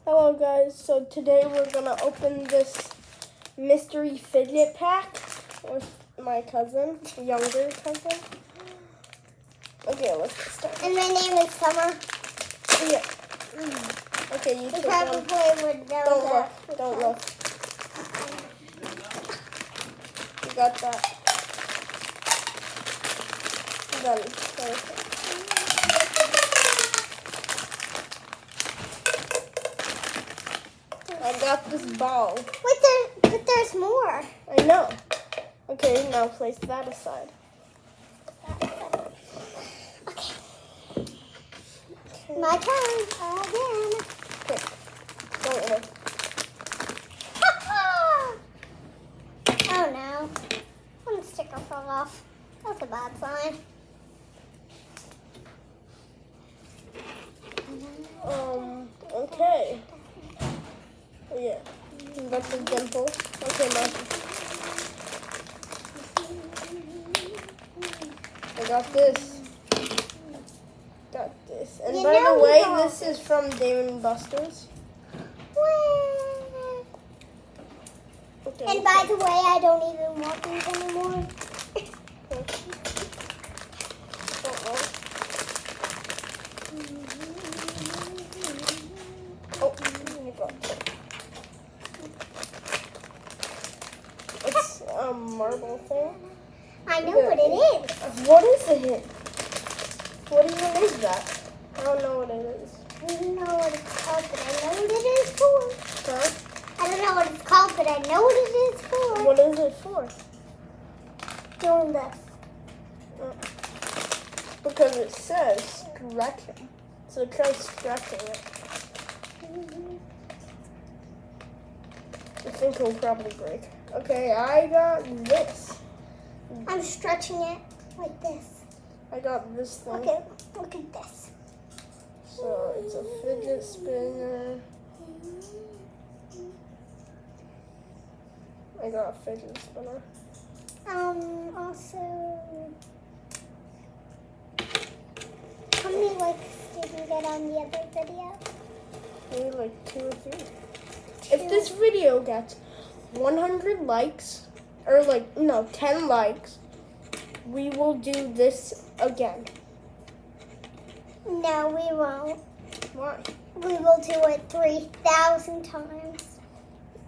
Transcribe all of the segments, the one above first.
Hello guys, so today we're gonna open this mystery fidget pack with my cousin, younger cousin. Okay, let's get started. And my name is Summer. Yeah. Okay, you We take probably one. would know Don't that. look, don't look. You got that. Done. Perfect. I got this ball. Wait, but there's more. I know. Okay, now place that aside. Okay. My turn again. Quick. Don't look. Oh no. One sticker fell off. That's a bad sign. Okay. Yeah. That's a dimple. Okay, now. I got this. Got this. And You by know the way, you this is from Dave & Buster's. Okay. And by the way, I don't even want these anymore. Oh, you got it. It's a marble thing. I know what it is. What is it? What even is that? I don't know what it is. I don't know what it's called, but I know what it is for. Huh? I don't know what it's called, but I know what it is for. What is it for? Doing this. Because it says stretching. So try stretching it. I think it'll probably break. Okay, I got this. I'm stretching it like this. I got this thing. Look at this. So it's a fidget spinner. I got a fidget spinner. Also, how many likes did you get on the other video? Maybe like 2 or 3. If this video gets 100 likes, or 10 likes, we will do this again. No, we won't. Why? We will do it 3,000 times.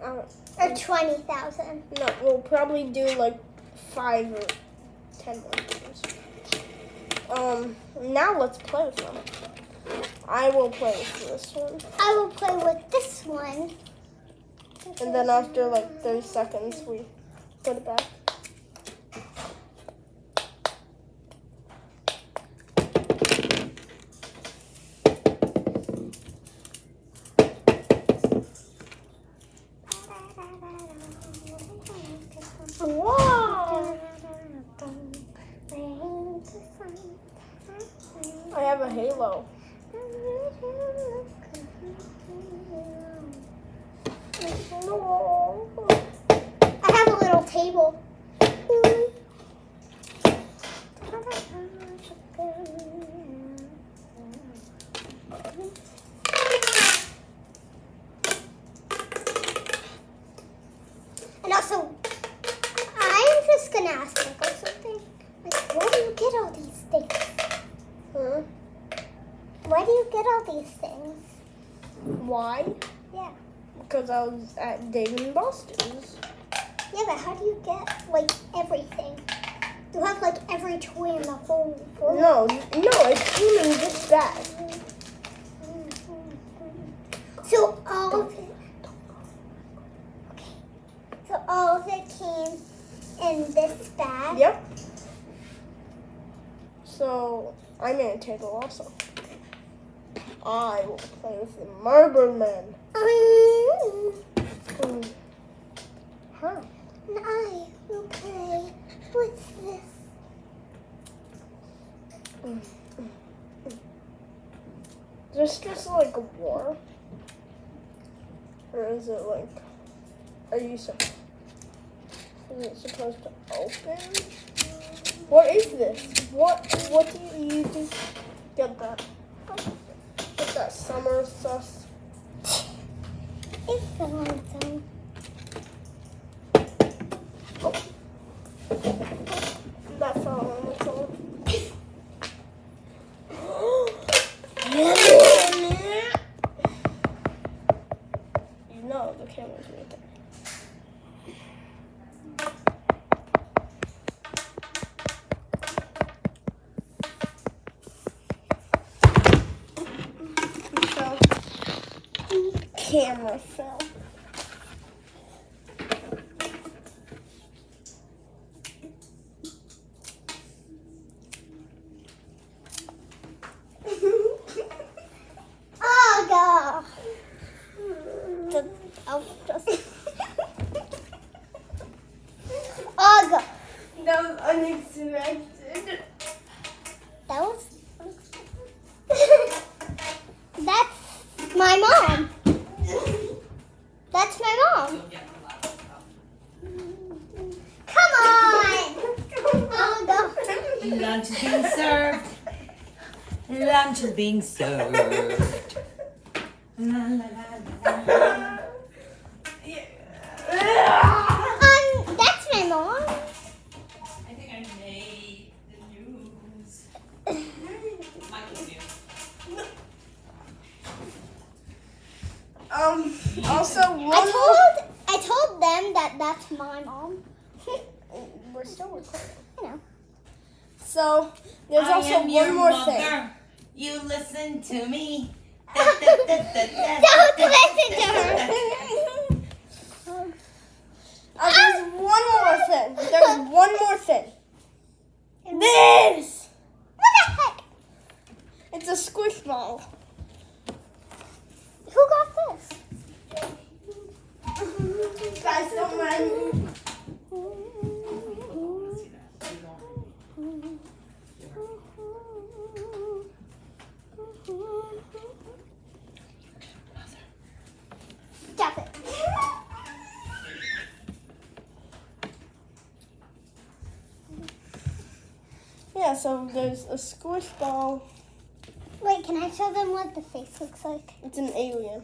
Or 20,000. No, we'll probably do like 5 or 10 more times. Now let's play with them. I will play with this one. I will play with this one. And then after like 30 seconds, we put it back. Whoa! I have a halo. No. I have a little table. And also, I'm just gonna ask Michael something. Like, where do you get all these things? Huh? Where do you get all these things? Why? Yeah. Because I was at Dave & Buster's. Yeah, but how do you get, like, everything? You have, like, every toy in the whole world. No, it came in this bag. So all of it. Okay. So all of it came in this bag. Yep. So I made a table also. I will play with the Marble Man. Huh? And I will play with this. Is this just like a war? Or is it like, is it supposed to open? What is this? What do you use to get that? Get that summer sauce. It fell on its own. That fell on its own. You know the camera's right there. Camera fell. Oh god. Oh god. That was unexpected. That was. That's my mom. That's my mom. Come on. Oh god. Lunch is being served. Lunch is being served. La, la, la, la, la. That's my mom. I think I made the news. Michael's news. Also, I told them that that's my mom. we're still recording. You know. So, there's I also am one your more mother. thing. You listen to me. Don't listen to her. There's one more thing. There's one more thing. This! What the heck? It's a squish ball. Who got this? Guys, don't mind me. Stop it. Yeah, so there's a squish ball. Wait, can I show them what the face looks like? It's an alien.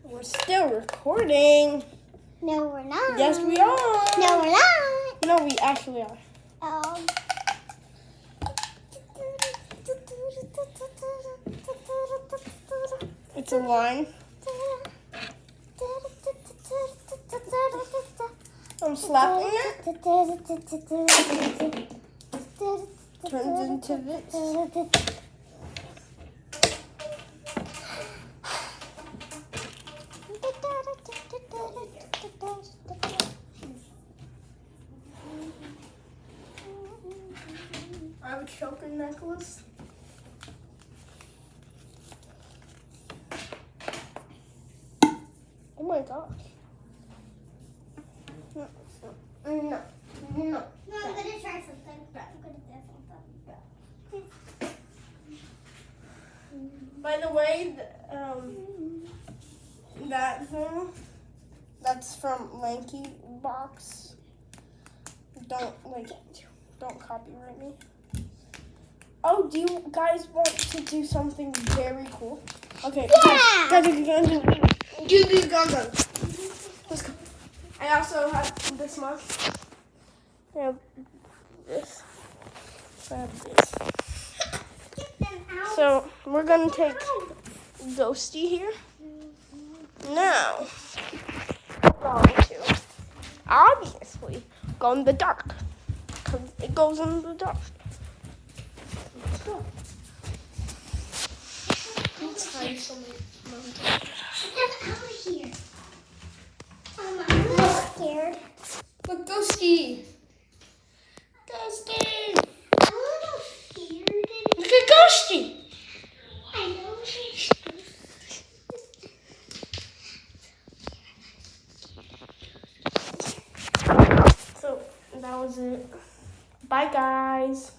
We're still recording. No, we're not. Yes, we are. No, we're not. No, we actually are. It's a line. I'm slapping it. Turns into this. I have a choker necklace. Oh my gosh. No. No, I'm gonna try something. I'm gonna do something. By the way, that thing, that's from UNBOX. Don't copyright me. Oh, do you guys want to do something very cool? Okay. Yeah! Guys, let's go. I also have this one. I have this. I have this. Get them out. So we're gonna take Ghosty here. Now, we're going to obviously go in the dark because it goes in the dark. Let's go. Let's hide some mountains. Get out of here. I'm not scared. Look, Ghosty. Ghosty. I'm a little scared. Look at Ghosty. I know. So that was it. Bye, guys.